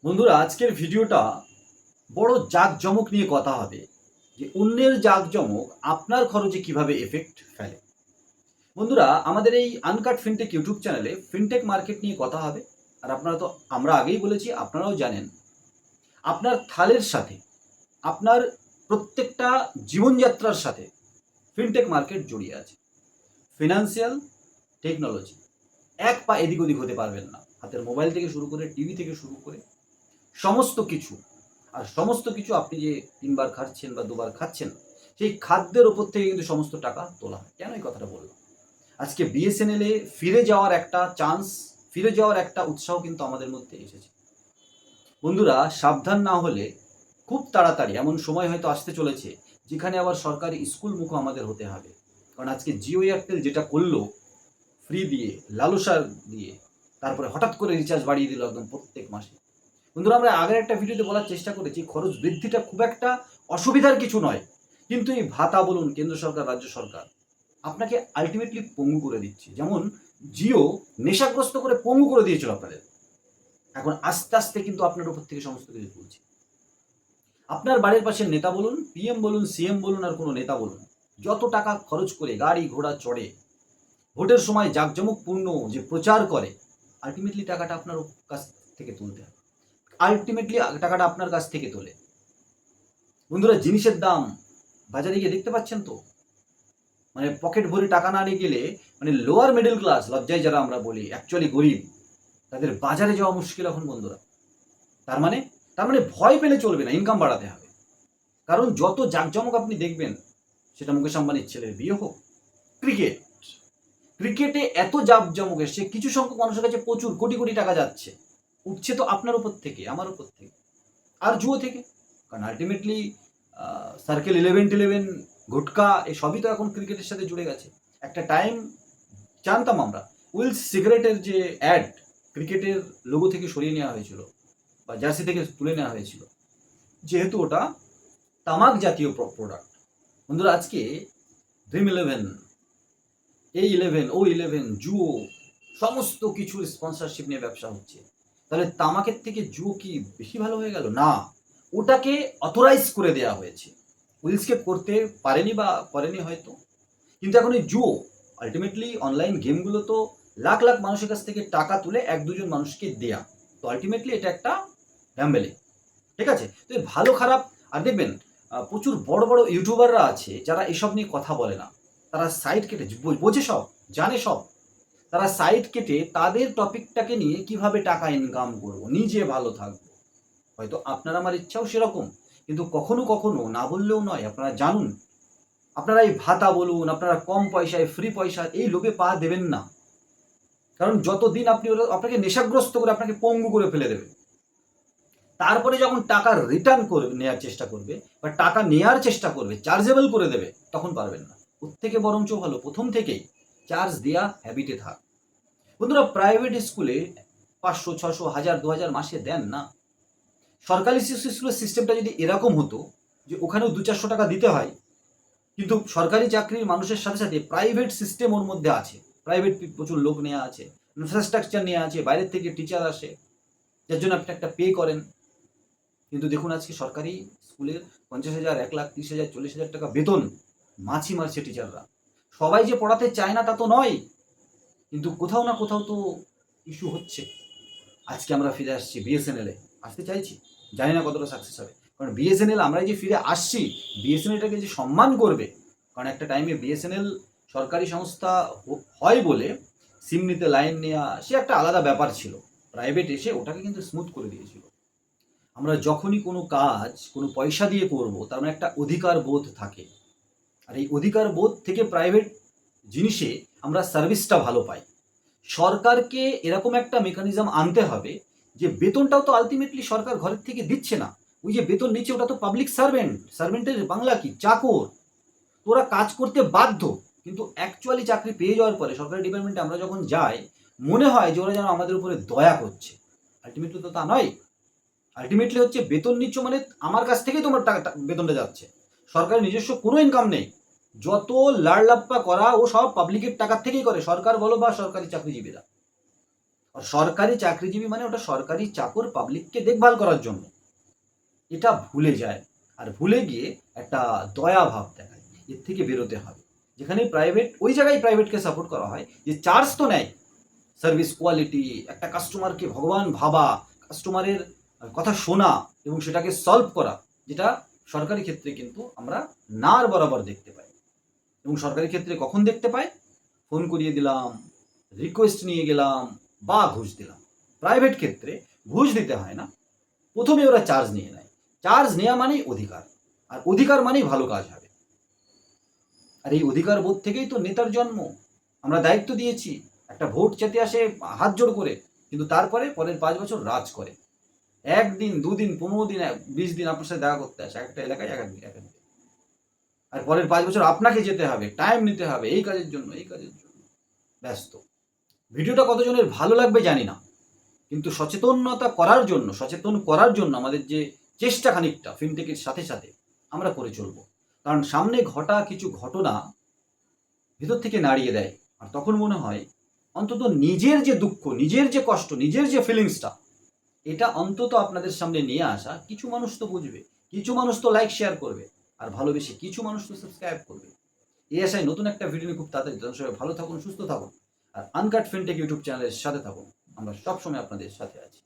বন্ধুরা, আজকের ভিডিওটা বড় জাঁকজমক নিয়ে কথা হবে যে অন্যের জাঁকজমক আপনার খরচে কিভাবে এফেক্ট ফেলে। বন্ধুরা, আমাদের এই আনকাট ফিনটেক ইউটিউব চ্যানেলে ফিনটেক মার্কেট নিয়ে কথা হবে। আর আপনারা তো, আমরা আগেই বলেছি, আপনারাও জানেন, আপনার থালের সাথে, আপনার প্রত্যেকটা জীবনযাত্রার সাথে ফিনটেক মার্কেট জড়িয়ে আছে। ফিনান্সিয়াল টেকনোলজি, এক পা এদিক ওদিক হতে পারবেন না। হাতের মোবাইল থেকে শুরু করে, টিভি থেকে শুরু করে সমস্ত কিছু। আর সমস্ত কিছু আপনি যে ৩ বার খাচ্ছেন বা ২ বার খাচ্ছেন, সেই খাদ্যের ওপর থেকে কিন্তু সমস্ত টাকা তোলা হয়। কেন এই কথাটা বললাম? আজকে বিএসএনএল এ ফিরে যাওয়ার একটা চান্স, ফিরে যাওয়ার একটা উৎসাহ কিন্তু আমাদের মধ্যে এসেছে। বন্ধুরা, সাবধান না হলে খুব তাড়াতাড়ি এমন সময় হয়তো আসতে চলেছে যেখানে আবার সরকারি স্কুলমুখো আমাদের হতে হবে। কারণ আজকে জিও এয়ারটেল যেটা করলো, ফ্রি দিয়ে, লালসা দিয়ে, তারপরে হঠাৎ করে রিচার্জ বাড়িয়ে দিল একদম প্রত্যেক মাসে। বন্ধুরা, আমরা আগের একটা ভিডিওতে বলার চেষ্টা করেছি খরচ বৃদ্ধিটা খুব একটা অসুবিধার কিছু নয়, কিন্তু এই ভাতা বলুন, কেন্দ্র সরকার, রাজ্য সরকার আপনাকে আলটিমেটলি পঙ্গু করে দিচ্ছে। যেমন জিও নেশাগ্রস্ত করে পঙ্গু করে দিয়েছিল আপনাদের, এখন আস্তে আস্তে কিন্তু আপনার উপর থেকে সমস্ত কিছু তুলছে। আপনার বাড়ির পাশের নেতা বলুন, পিএম বলুন, সিএম বলুন, আর কোনো নেতা বলুন, যত টাকা খরচ করে গাড়ি ঘোড়া চড়ে ভোটের সময় জাঁকজমকপূর্ণ যে প্রচার করে, আলটিমেটলি টাকাটা আপনার কাছ থেকে তুলতে হয়। আলটিমেটলি টাকাটা আপনার কাছ থেকে তোলে। বন্ধুরা, জিনিসের দাম বাজারে গিয়ে দেখতে পাচ্ছেন তো, মানে পকেট ভরে টাকা না নিয়ে গেলে, মানে লোয়ার মিডল ক্লাস, লজ্জায় যারা আমরা বলি অ্যাকচুয়ালি গরিব, তাদের বাজারে যাওয়া মুশকিল এখন। বন্ধুরা, তার মানে ভয় পেলে চলবে না, ইনকাম বাড়াতে হবে। কারণ যত জাঁকজমক আপনি দেখবেন, সেটা মুকেশ আম্বানির ছেলের বিয়ে হোক, ক্রিকেটে এত জাঁকজমক এসছে, কিছু সংখ্যক মানুষের কাছে প্রচুর কোটি কোটি টাকা যাচ্ছে, উঠছে তো আপনার উপর থেকে, আমার উপর থেকে, আর জুয়ো থেকে। কারণ আলটিমেটলি সার্কেল 11-11, গুটকা, এই সবই তো এখন ক্রিকেটের সাথে জুড়ে গেছে। একটা টাইম জানতাম আমরা, উইলস সিগারেটের যে অ্যাড ক্রিকেটের লোগো থেকে সরিয়ে নেওয়া হয়েছিল বা জার্সি থেকে তুলে নেওয়া হয়েছিল, যেহেতু ওটা তামাক জাতীয় প্রোডাক্ট। বন্ধুরা, আজকে ড্রিম 11, A11, O11, জুয়ো, সমস্ত কিছুর স্পন্সরশিপ নিয়ে ব্যবসা হচ্ছে। তাহলে তামাকের থেকে জুয়ো কি বেশি ভালো হয়ে গেল? না, ওটাকে অথরাইজ করে দেওয়া হয়েছে। উইলসকে করতে পারেনি বা করেনি হয়তো, কিন্তু এখন এই জুয়ো আলটিমেটলি অনলাইন গেমগুলো তো লাখ লাখ মানুষের কাছ থেকে টাকা তুলে এক দুজন মানুষকে দেয়া, তো আলটিমেটলি এটা একটা গ্যাম্বলিং। ঠিক আছে? তো এই ভালো খারাপ, আর দেখবেন প্রচুর বড় বড় ইউটিউবাররা আছে যারা এসব নিয়ে কথা বলে না। তারা সাইড কেটে বোঝে সব, জানে সব, তারা সাইড কেটে তাদের টপিকটাকে নিয়ে কিভাবে টাকা ইনকাম করবো, নিজে ভালো থাকবো। হয়তো আপনার আমার ইচ্ছাও সেরকম, কিন্তু কখনো কখনো না বললেও নয়। আপনারা জানুন, আপনারা এই ভাতা বলুন, আপনারা কম পয়সায় ফ্রি পয়সা, এই লোভে পা দেবেন না। কারণ যতদিন আপনি আপনাকে নেশাগ্রস্ত করে আপনাকে পঙ্গু করে ফেলে দেবে। তারপরে যখন টাকা রিটার্ন করবে, নেওয়ার চেষ্টা করবে বা টাকা নেওয়ার চেষ্টা করবে, চার্জেবল করে দেবে, তখন পারবেন না। ওর থেকে বরঞ্চ ভালো প্রথম থেকেই চার্জ দেওয়া হ্যাবিটে থাক। বন্ধুরা, প্রাইভেট স্কুলে 500, 600, 1000, 2000 মাসে দেন না। সরকারি স্কুলের সিস্টেমটা যদি এরকম হতো যে ওখানেও 200-400 টাকা দিতে হয়, কিন্তু সরকারি চাকরির মানুষের সাথে সাথে প্রাইভেট সিস্টেম ওর মধ্যে আছে, প্রাইভেট প্রচুর লোক নেওয়া আছে, ইনফ্রাস্ট্রাকচার নেওয়া আছে, বাইরের থেকে টিচার আসে, যার জন্য আপনি একটা পে করেন। কিন্তু দেখুন আজকে সরকারি স্কুলের 50,000, 1,00,000, 30,000, 40,000 টাকা বেতন, মাছি মারছে টিচাররা। সবাই যে পড়াতে চায় না তা তো নয়, কিন্তু কোথাও না কোথাও তো ইস্যু হচ্ছে। আজকে আমরা ফিরে আসছি বিএসএনএল এ, আসতে চাইছি, জানি না কতটা সাকসেস হবে। কারণ বিএসএনএল, আমরা যে ফিরে আসছি, বিএসএনএলটাকে যে সম্মান করবে। কারণ একটা টাইমে বিএসএনএল সরকারি সংস্থা হয় বলে সিম নিতে লাইন নেওয়া, সে একটা আলাদা ব্যাপার ছিল। প্রাইভেট এসে ওটাকে কিন্তু স্মুথ করে দিয়েছিল। আমরা যখনই কোনো কাজ কোনো পয়সা দিয়ে করব, তার মানে একটা অধিকার বোধ থাকে। আর এই অধিকার বোধ থেকে প্রাইভেট জিনিসে আমরা সার্ভিসটা ভালো পাই। সরকারকে এরকম একটা মেকানিজম আনতে হবে যে বেতনটাও তো আলটিমেটলি সরকার ঘরের থেকে দিচ্ছে না। ওই যে বেতন নিচ্ছে ওটা তো পাবলিক সার্ভেন্ট, সার্ভেন্টের বাংলা কি? চাকর। তোরা কাজ করতে বাধ্য, কিন্তু অ্যাকচুয়ালি চাকরি পেয়ে যাওয়ার পরে সরকারি ডিপার্টমেন্টে আমরা যখন যাই, মনে হয় যে ওরা যেন আমাদের উপরে দয়া করছে। আলটিমেটলি তো তা নয়। আলটিমেটলি হচ্ছে বেতন নিচ্ছ মানে আমার কাছ থেকেই তোমার টাকা বেতনটা যাচ্ছে। সরকারের নিজস্ব কোনো ইনকাম নেই। যত লাড়লাপ্পা করা ও সব পাবলিকের টাকার থেকেই করে, সরকার বলো বা সরকারি চাকরিজীবীরা। আর সরকারি চাকরিজীবী মানে ওটা সরকারি চাকর, পাবলিককে দেখভাল করার জন্য। এটা ভুলে যায়, আর ভুলে গিয়ে একটা দয়া ভাব দেখায়। এর থেকে বেরোতে হবে। যেখানে প্রাইভেট, ওই জায়গায় প্রাইভেটকে সাপোর্ট করা হয় যে চার্জ তো নেয়, সার্ভিস কোয়ালিটি, একটা কাস্টমারকে ভগবান ভাবা, কাস্টমারের কথা শোনা এবং সেটাকে সলভ করা, যেটা সরকারি ক্ষেত্রে কিন্তু আমরা নার বরাবর দেখতে পাই। এবং সরকারি ক্ষেত্রে কখন দেখতে পাই? ফোন করিয়ে দিলাম, রিকোয়েস্ট নিয়ে গেলাম বা ঘুষ দিলাম। প্রাইভেট ক্ষেত্রে ঘুষ দিতে হয় না, প্রথমে ওরা চার্জ নিয়ে নেয়। চার্জ নেওয়া মানেই অধিকার, আর অধিকার মানেই ভালো কাজ হবে। আর এই অধিকার বোধ থেকেই তো নেতার জন্ম। আমরা দায়িত্ব দিয়েছি, একটা ভোট চেতে আসে হাত জোড় করে, কিন্তু তারপরে পরের 5 বছর রাজ করে। 1 দিন 2 দিন 15 দিন 20 দিন আপনার সাথে দেখা করতে আসে, একটা এলাকায় এক এক এক। আর পরের 5 বছর আপনাকে যেতে হবে, টাইম নিতে হবে এই কাজের জন্য, এই কাজের জন্য ব্যস্ত। ভিডিওটা কতজনের ভালো লাগবে জানি না, কিন্তু সচেতন করার জন্য আমাদের যে চেষ্টা খানিকটা ফিনটেকের সাথে সাথে আমরা করে চলবো। কারণ সামনে ঘটা কিছু ঘটনা ভেতর থেকে নাড়িয়ে দেয়। আর তখন মনে হয় অন্তত নিজের যে দুঃখ, নিজের যে কষ্ট, নিজের যে ফিলিংসটা, এটা অন্তত আপনাদের সামনে নিয়ে আসা। কিছু মানুষ তো বুঝবে, কিছু মানুষ তো লাইক শেয়ার করবে, আর ভালোবেসে কিছু মানুষ তো সাবস্ক্রাইব করবে। এই আশায় নতুন একটা ভিডিও নিয়ে খুব তাড়াতাড়ি, তখন সবাই ভালো থাকুন, সুস্থ থাকুন, আর আনকাট ফিনটেক ইউটিউব চ্যানেলের সাথে থাকুন। আমরা সবসময় আপনাদের সাথে আছি।